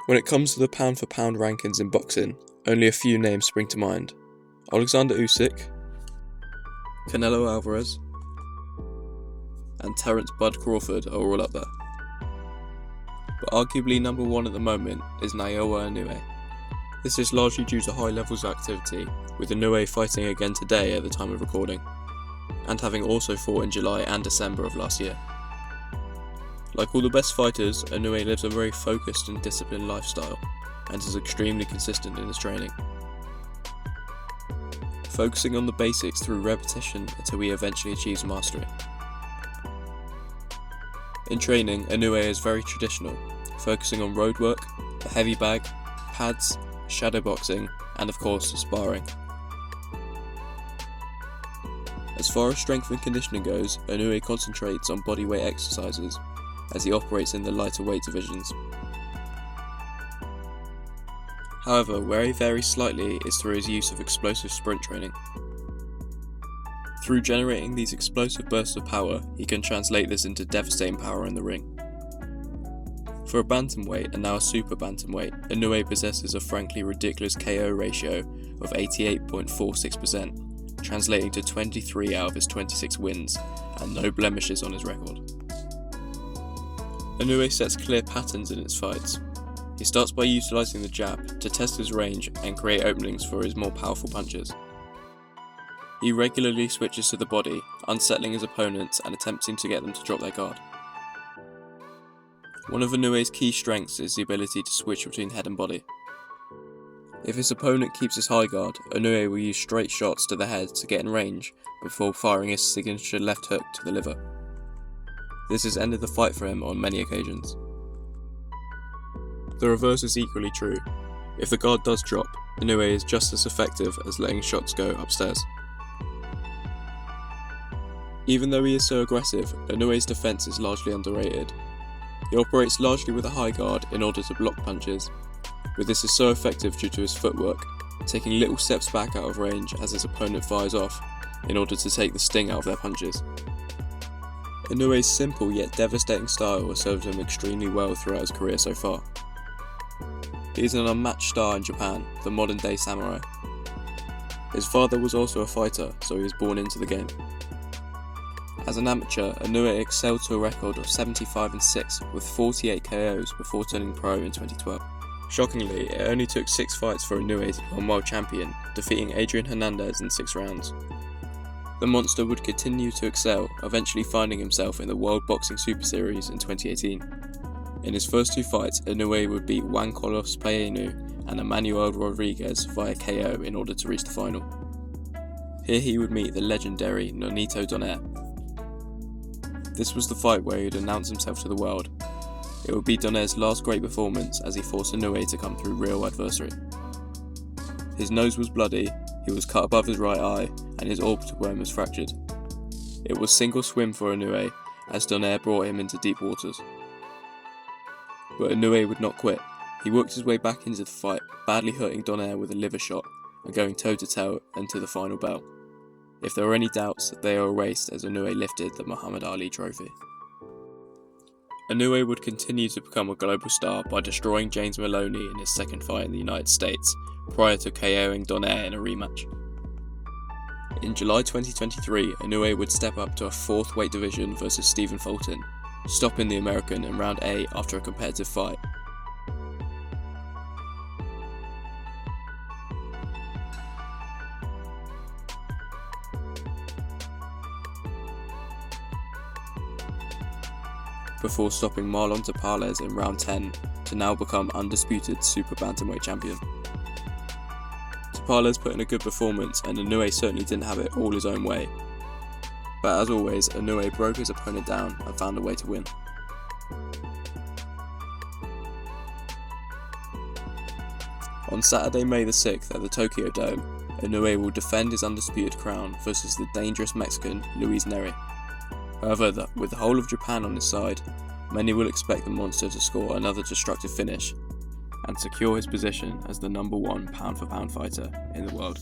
When it comes to the pound for pound rankings in boxing, only a few names spring to mind. Alexander Usyk, Canelo Alvarez, and Terence Bud Crawford are all up there. But arguably number one at the moment is Nayoa Inoue. This is largely due to high levels of activity, with Inoue fighting again today at the time of recording, and having also fought in July and December of last year. Like all the best fighters, Inoue lives a very focused and disciplined lifestyle, and is extremely consistent in his training, focusing on the basics through repetition until he eventually achieves mastery. In training, Inoue is very traditional, focusing on road work, the heavy bag, pads, shadowboxing, and of course sparring. As far as strength and conditioning goes, Inoue concentrates on bodyweight exercises, as he operates in the lighter weight divisions. However, where he varies slightly is through his use of explosive sprint training. Through generating these explosive bursts of power, he can translate this into devastating power in the ring. For a bantamweight, and now a super bantamweight, Inoue possesses a frankly ridiculous KO ratio of 88.46%, translating to 23 out of his 26 wins, and no blemishes on his record. Inoue sets clear patterns in his fights. He starts by utilising the jab to test his range and create openings for his more powerful punches. He regularly switches to the body, unsettling his opponents and attempting to get them to drop their guard. One of Inoue's key strengths is the ability to switch between head and body. If his opponent keeps his high guard, Inoue will use straight shots to the head to get in range before firing his signature left hook to the liver. This has ended the fight for him on many occasions. The reverse is equally true. If the guard does drop, Inoue is just as effective as letting shots go upstairs. Even though he is so aggressive, Inoue's defense is largely underrated. He operates largely with a high guard in order to block punches, but this is so effective due to his footwork, taking little steps back out of range as his opponent fires off, in order to take the sting out of their punches. Inoue's simple yet devastating style has served him extremely well throughout his career so far. He is an unmatched star in Japan, the modern day samurai. His father was also a fighter, so he was born into the game. As an amateur, Inoue excelled to a record of 75-6 with 48 KOs before turning pro in 2012. Shockingly, it only took 6 fights for Inoue to become world champion, defeating Adrian Hernandez in 6 rounds. The monster would continue to excel, eventually finding himself in the World Boxing Super Series in 2018. In his first 2 fights, Inoue would beat Juan Carlos Payenu and Emmanuel Rodriguez via KO in order to reach the final. Here he would meet the legendary Nonito Donaire. This was the fight where he would announce himself to the world. It would be Donaire's last great performance as he forced Inoue to come through real adversity. His nose was bloody, he was cut above his right eye, and his orbital bone was fractured. It was single swim for Inoue as Donaire brought him into deep waters. But Inoue would not quit. He worked his way back into the fight, badly hurting Donaire with a liver shot and going toe-to-toe into the final bell. If there were any doubts, they are erased as Inoue lifted the Muhammad Ali trophy. Inoue would continue to become a global star by destroying James Maloney in his second fight in the United States, prior to KOing Donaire in a rematch. In July 2023, Inoue would step up to a 4th weight division versus Stephen Fulton, stopping the American in round 8 after a competitive fight. Before stopping Marlon Tapales in round 10 to now become undisputed super bantamweight champion. Tapales put in a good performance and Inoue certainly didn't have it all his own way. But as always, Inoue broke his opponent down and found a way to win. On Saturday, May the 6th at the Tokyo Dome, Inoue will defend his undisputed crown versus the dangerous Mexican Luis Neri. However, with the whole of Japan on his side, many will expect the monster to score another destructive finish and secure his position as the #1 pound-for-pound fighter in the world.